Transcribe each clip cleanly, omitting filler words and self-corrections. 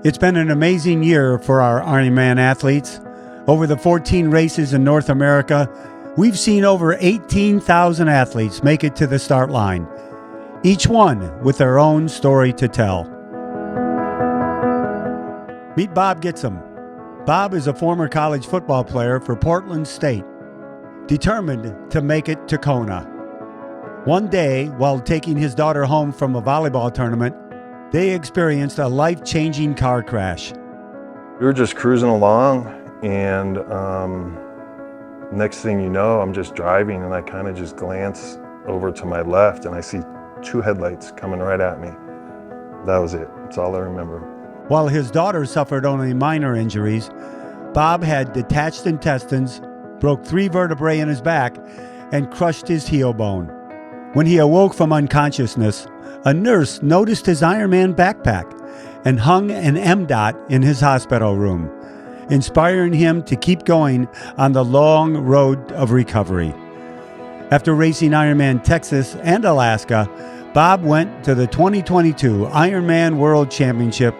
It's been an amazing year for our Ironman athletes. Over the 14 races in North America, we've seen over 18,000 athletes make it to the start line, each one with their own story to tell. Meet Bob Gitsum. Bob is a former college football player for Portland State, determined to make it to Kona. One day, while taking his daughter home from a volleyball tournament, they experienced a life-changing car crash. We were just cruising along, and next thing you know, I'm just driving, and I kind of just glance over to my left, and I see two headlights coming right at me. That was it. That's all I remember. While his daughter suffered only minor injuries, Bob had detached intestines, broke 3 vertebrae in his back, and crushed his heel bone. When he awoke from unconsciousness, a nurse noticed his Ironman backpack and hung an MDOT in his hospital room, inspiring him to keep going on the long road of recovery. After racing Ironman Texas and Alaska, Bob went to the 2022 Ironman World Championship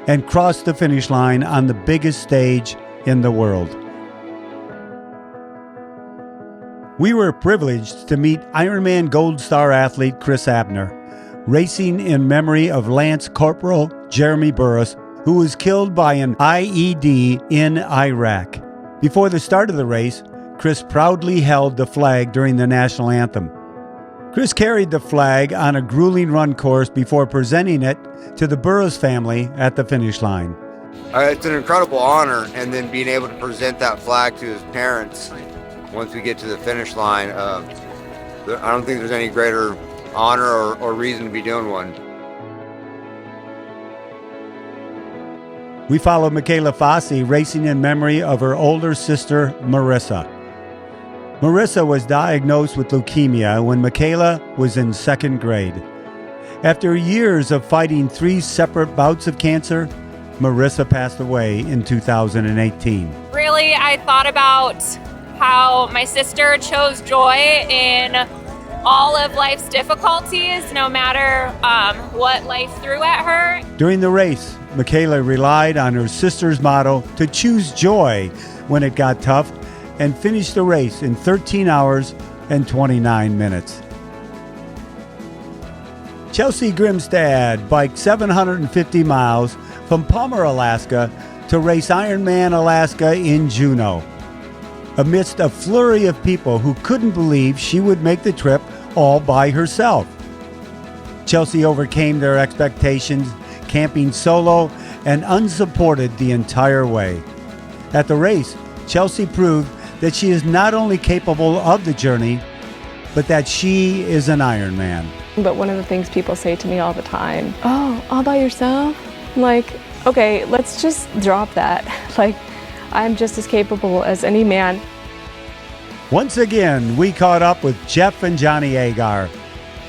and crossed the finish line on the biggest stage in the world. We were privileged to meet Ironman Gold Star athlete Chris Abner, racing in memory of Lance Corporal Jeremy Burris, who was killed by an IED in Iraq. Before the start of the race, Chris proudly held the flag during the national anthem. Chris carried the flag on a grueling run course before presenting it to the Burris family at the finish line. It's an incredible honor, and then being able to present that flag to his parents once we get to the finish line, I don't think there's any greater honor or reason to be doing one. We followed Michaela Fossey racing in memory of her older sister, Marissa. Marissa was diagnosed with leukemia when Michaela was in 2nd grade. After years of fighting 3 separate bouts of cancer, Marissa passed away in 2018. Really, I thought about how my sister chose joy in all of life's difficulties, no matter what life threw at her. During the race, Michaela relied on her sister's motto to choose joy when it got tough and finished the race in 13 hours and 29 minutes. Chelsea Grimstad biked 750 miles from Palmer, Alaska to race Ironman Alaska in Juneau, amidst a flurry of people who couldn't believe she would make the trip all by herself. Chelsea overcame their expectations, camping solo and unsupported the entire way. At the race, Chelsea proved that she is not only capable of the journey, but that she is an Ironman. But one of the things people say to me all the time, "Oh, all by yourself?" I'm like, okay, let's just drop that. Like, I'm just as capable as any man. Once again, we caught up with Jeff and Johnny Agar.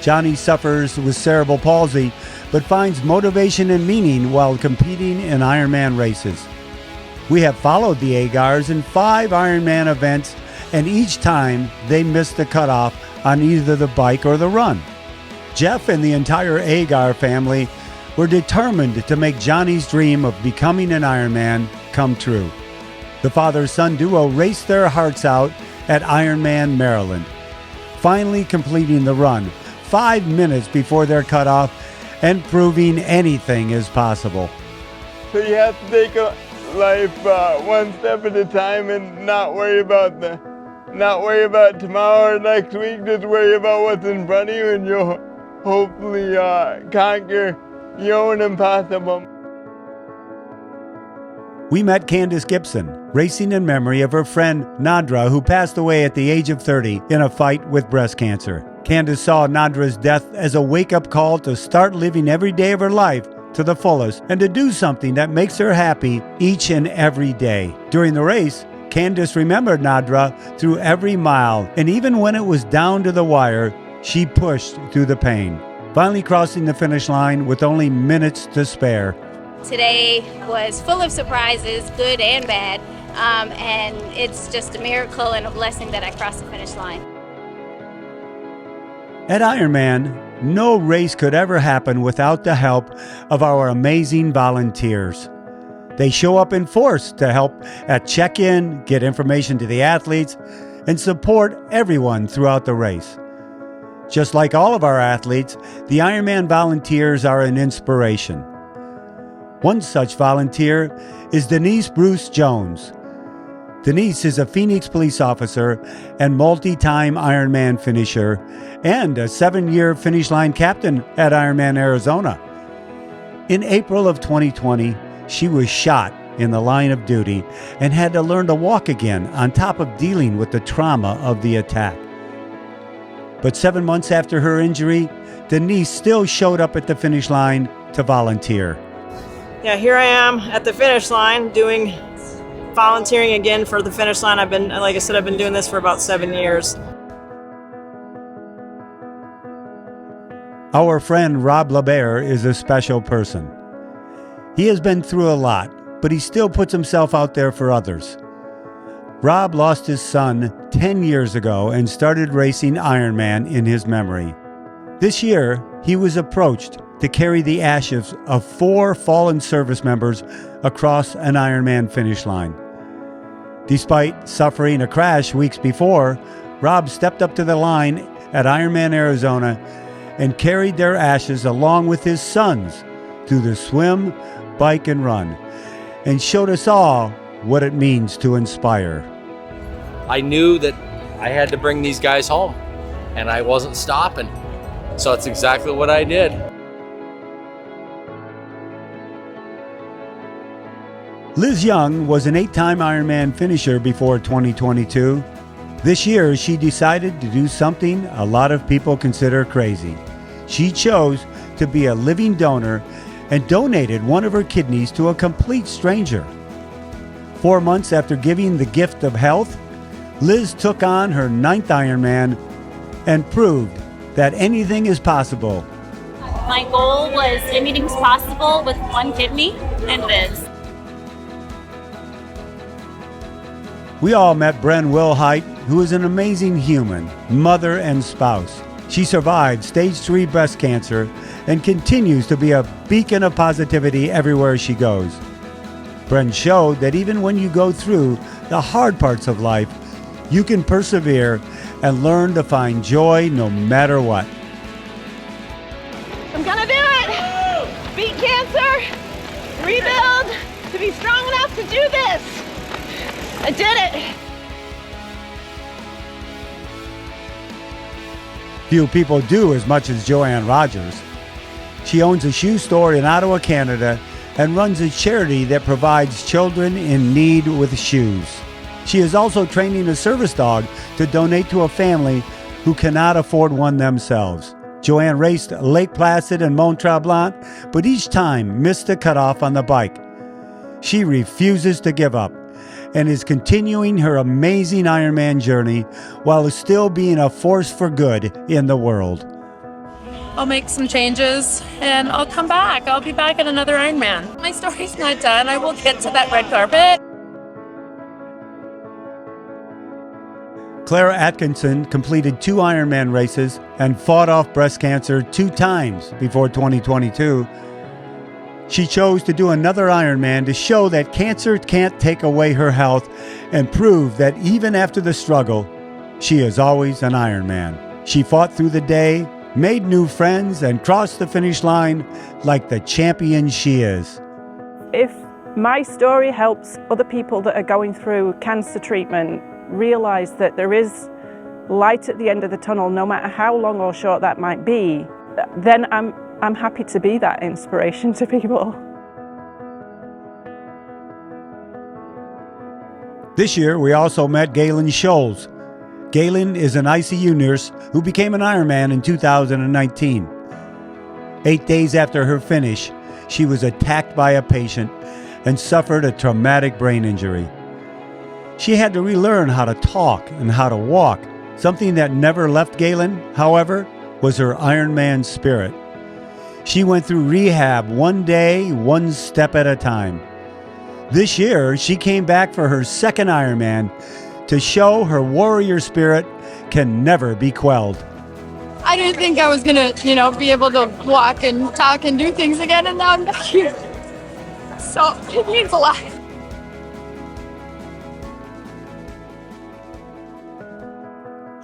Johnny suffers with cerebral palsy, but finds motivation and meaning while competing in Ironman races. We have followed the Agars in 5 Ironman events, and each time they missed the cutoff on either the bike or the run. Jeff and the entire Agar family were determined to make Johnny's dream of becoming an Ironman come true. The father-son duo raced their hearts out at Ironman Maryland, finally completing the run 5 minutes before their cutoff and proving anything is possible. So you have to take life one step at a time and not worry about tomorrow or next week. Just worry about what's in front of you, and you'll hopefully conquer your own impossible. We met Candace Gibson, racing in memory of her friend Nadra, who passed away at the age of 30 in a fight with breast cancer. Candace saw Nadra's death as a wake-up call to start living every day of her life to the fullest and to do something that makes her happy each and every day. During the race, Candace remembered Nadra through every mile, and even when it was down to the wire, she pushed through the pain, finally crossing the finish line with only minutes to spare. Today was full of surprises, good and bad, and it's just a miracle and a blessing that I crossed the finish line. At Ironman, no race could ever happen without the help of our amazing volunteers. They show up in force to help at check-in, get information to the athletes, and support everyone throughout the race. Just like all of our athletes, the Ironman volunteers are an inspiration. One such volunteer is Denise Bruce Jones. Denise is a Phoenix police officer and multi-time Ironman finisher and a 7-year finish line captain at Ironman Arizona. In April of 2020, she was shot in the line of duty and had to learn to walk again on top of dealing with the trauma of the attack. But 7 months after her injury, Denise still showed up at the finish line to volunteer. Yeah, here I am at the finish line doing volunteering again for the finish line. I've been doing this for about 7 years. Our friend Rob LeBaire is a special person. He has been through a lot, but he still puts himself out there for others. Rob lost his son 10 years ago and started racing Ironman in his memory. This year, he was approached to carry the ashes of 4 fallen service members across an Ironman finish line. Despite suffering a crash weeks before, Rob stepped up to the line at Ironman Arizona and carried their ashes along with his sons through the swim, bike, and run, and showed us all what it means to inspire. I knew that I had to bring these guys home, and I wasn't stopping. So that's exactly what I did. Liz Young was an 8-time Ironman finisher before 2022. This year, she decided to do something a lot of people consider crazy. She chose to be a living donor and donated one of her kidneys to a complete stranger. 4 months after giving the gift of health, Liz took on her 9th Ironman and proved that anything is possible. My goal was anything's possible with one kidney, and it is. We all met Bran Wilhite, who is an amazing human, mother and spouse. She survived stage 3 breast cancer and continues to be a beacon of positivity everywhere she goes. Bran showed that even when you go through the hard parts of life, you can persevere and learn to find joy no matter what. I'm gonna do it! Beat cancer, rebuild, to be strong enough to do this. I did it! Few people do as much as Joanne Rogers. She owns a shoe store in Ottawa, Canada, and runs a charity that provides children in need with shoes. She is also training a service dog to donate to a family who cannot afford one themselves. Joanne raced Lake Placid and Mont Tremblant, but each time missed the cutoff on the bike. She refuses to give up and is continuing her amazing Ironman journey while still being a force for good in the world. I'll make some changes and I'll come back. I'll be back at another Ironman. My story's not done. I will get to that red carpet. Clara Atkinson completed 2 Ironman races and fought off breast cancer 2 times before 2022. She chose to do another Ironman to show that cancer can't take away her health and prove that even after the struggle, she is always an Ironman. She fought through the day, made new friends, and crossed the finish line like the champion she is. If my story helps other people that are going through cancer treatment realize that there is light at the end of the tunnel, no matter how long or short that might be, then I'm happy to be that inspiration to people. This year, we also met Galen Scholes. Galen is an ICU nurse who became an Ironman in 2019. 8 days after her finish, she was attacked by a patient and suffered a traumatic brain injury. She had to relearn how to talk and how to walk. Something that never left Galen, however, was her Ironman spirit. She went through rehab one day, one step at a time. This year, she came back for her 2nd Ironman to show her warrior spirit can never be quelled. I didn't think I was gonna, be able to walk and talk and do things again, and now I'm back here. So it means a lot.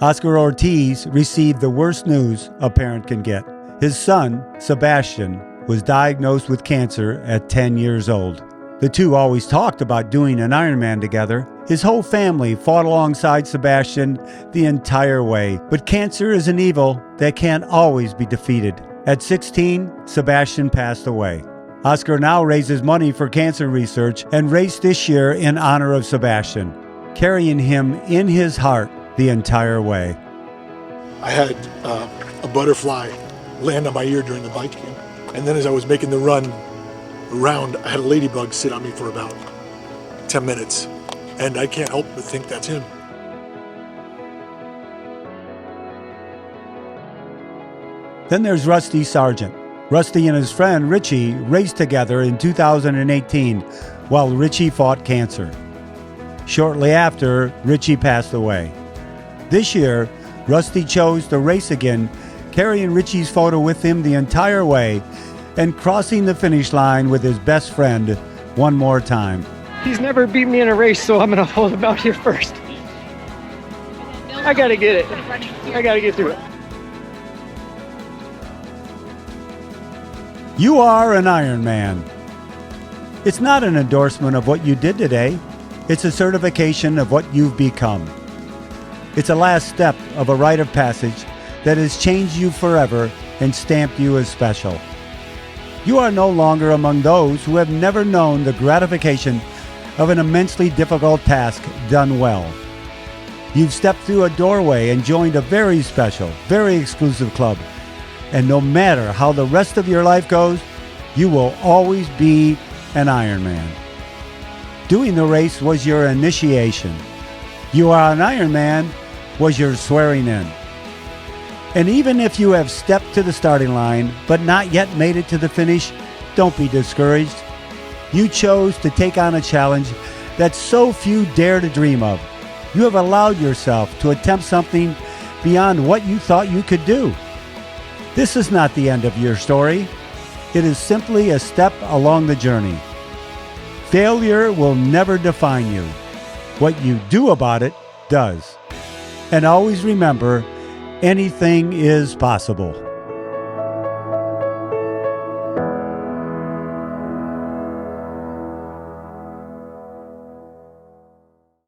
Oscar Ortiz received the worst news a parent can get. His son, Sebastian, was diagnosed with cancer at 10 years old. The two always talked about doing an Ironman together. His whole family fought alongside Sebastian the entire way, but cancer is an evil that can't always be defeated. At 16, Sebastian passed away. Oscar now raises money for cancer research and raced this year in honor of Sebastian, carrying him in his heart the entire way. I had a butterfly land on my ear during the bike camp, and then as I was making the run around, I had a ladybug sit on me for about 10 minutes, and I can't help but think that's him. Then there's Rusty Sargent. Rusty and his friend Richie raced together in 2018 while Richie fought cancer. Shortly after, Richie passed away. This year, Rusty chose to race again, carrying Richie's photo with him the entire way and crossing the finish line with his best friend one more time. He's never beat me in a race, so I'm going to hold him out here first. I got to get it. I got to get through it. You are an Ironman. It's not an endorsement of what you did today. It's a certification of what you've become. It's a last step of a rite of passage that has changed you forever and stamped you as special. You are no longer among those who have never known the gratification of an immensely difficult task done well. You've stepped through a doorway and joined a very special, very exclusive club. And no matter how the rest of your life goes, you will always be an Ironman. Doing the race was your initiation. You are an Ironman was your swearing in. And even if you have stepped to the starting line but not yet made it to the finish, don't be discouraged. You chose to take on a challenge that so few dare to dream of. You have allowed yourself to attempt something beyond what you thought you could do. This is not the end of your story. It is simply a step along the journey. Failure will never define you. What you do about it does. And always remember, anything is possible.